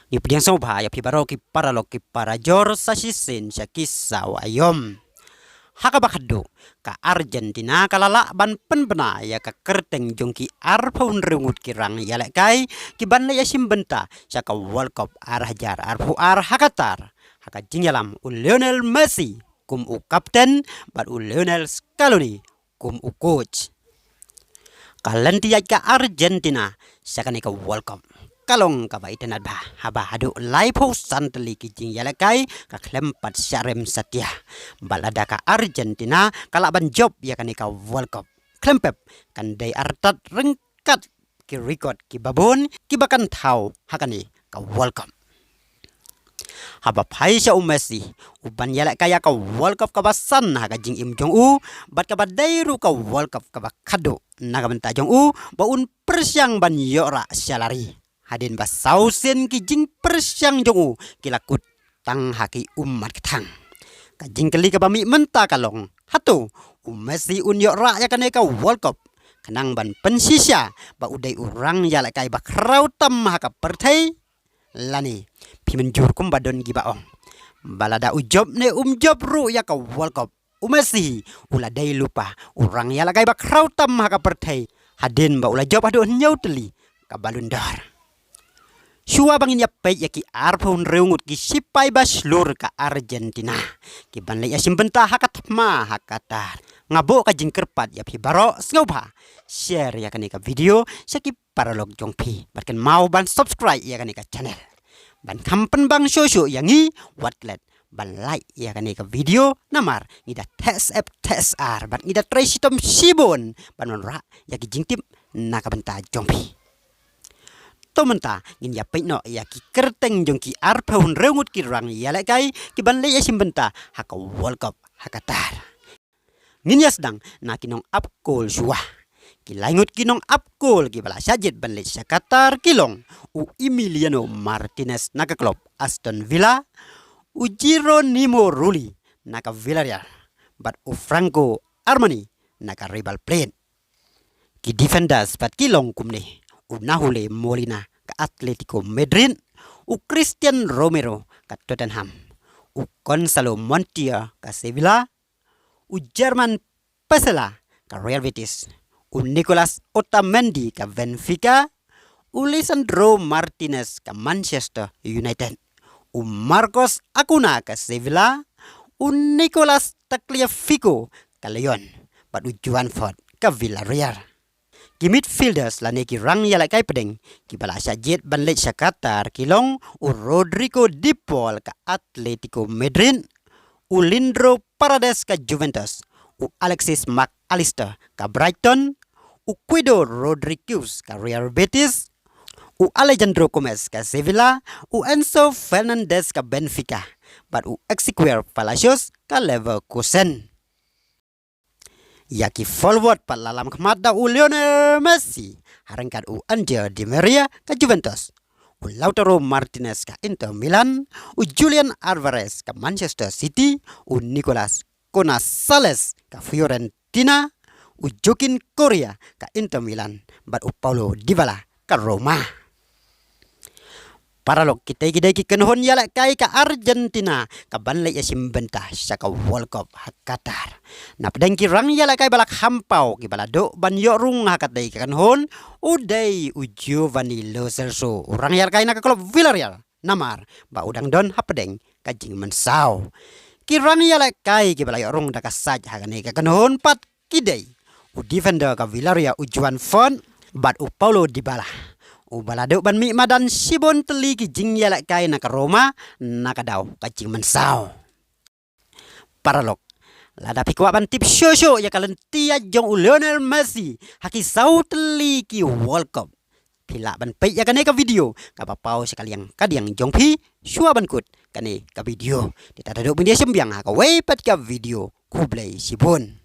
Ni pediang soba ya pibaro ki para lo ki para jor sasisin sya kisau ayom. Haka bakado ka Argentina kalala ban penbena ya ka kerteng jongki arpun rengut kirang ya lek kai ki ban ya simbenta sya ka World Cup arhajar arpu ar hakatar haka jingyalam Lionel Messi kum u kapten bat Lionel Scaloni kum u coach. Kalanti ya ka Argentina sya ka World Cup. Kalong ka ba itenat ba haba hadu laipo santeli kijing yalakai ka klempat syarem satya balada ka Argentina kala ban job ya kanika World Cup klempep kan dai artat rengkat ki record ki babon ki bakan thau hakani ka World Cup haba phaisha Messi uban yalakai ka World Cup ka basan ha ka jing Im Jong U bat ka badairu ka World Cup ka bakado naga benta Jong U baun persyang ban yora syalari hadin ba sausen ki jing persyang jongu kilakut tang haki umat ketang ka jing kali ka bami menta kalong hatu Messi unyo ra ya kaneka World Cup kenang ban pensisya ba udai urang ya lakai ba krautam haka pertai lani pimenjur kum badon gi baong balada ujob ne job ru ya ka World Cup Messi uladai lupa urang ya lakai ba krautam haka pertai hadin ba ula job adu nyau teli ka Ballon d'Or. Shua bangin yapay yaki arpon reungut ki sipay baslur ka Argentina. Ki banlay asim benta hakatma hakatar. Ngabo ka jingkerpat yapi baro sngoba. Share ya kanika video saki paralog jongpi. Batkan mau ban subscribe ya kanika channel. Ban kampen bang shosho yangi watlet. Ban like ya kanika video namar ngida tes app tes ar. Ban ngida tresitom sibon. Ban monra yaki jingtip nakabenta jongpi. Menta ngin ya peino ya ki kerteng jongki arpun reungut ki rang ya lakai ki banle ya simbenta haka World Cup hakatar ngin ya sedang na kinong apkol suah ki langut kinong apkol ki bala sajet banle sakatar kilong u Emiliano Martinez naka klub Aston Villa u Geronimo Rulli naka Villarreal bat u Franco Armani naka River Plate ki defenders bat kilong kumne Nahule Molina ka Atletico Madrid, Christian Romero ka Tottenham, Gonzalo Montiel ka Sevilla, German Pesela ka Real Betis, Nicolas Otamendi ka Benfica, Lisandro Martinez ka Manchester United, Marcos Acuna ka Sevilla, Nicolas Tagliafico ka Lyon, bat Juan Ford ka Villarreal. Ki midfielders la neki rang ya lakai pedeng ki bala sajet banlet Shakhtar kilong Rodrigo De Paul ka Atletico Madrid Lindro Paredes ka Juventus Alexis Mac Allister ka Brighton Guido Rodriguez ka Real Betis Alejandro Gomez ka Sevilla Enzo Fernandez ka Benfica bat Ezequiel Palacios ka Leverkusen. Yaki forward palalam kemada Lionel Messi harangkan Angel Di Maria ka Juventus Lautaro Martinez ka Inter Milan Julian Alvarez ka Manchester City Nicolas Gonzalez ka Fiorentina Joaquin Correa ka Inter Milan bat Paulo Dybala ka Roma. Para lok kita ki kenhon yala kai ka Argentina ka banlay asim benta sa ka World Cup hakatar. Napdeng ki rang yala kai balak hampau ki balado ban yorung hakat dai kenhon uday Giovanni Lo Celso urang yala kai na ka klub Villarreal namar ba udang don hapdeng ka jing mensau. Ki rang yala kai ki balay yorung da ka saj hakane ka kenhon pat kidai defender ka Villarreal Juan Font bat Paulo Dybala. Balado ban mi madan sibon teli ki jing yala kai naka Roma naka daw ka jing mensau. Paralog lada pikwa ban tip shosho ya kalentia jong Lionel Messi haki sau teli ki World Cup. Pila ban pe ya kane ka video ka papau sekali yang kadiang jong pi shua ban kut kane ka video. Ditadaduk bindia sembiang ha ka wei pat ka video kublai sibon.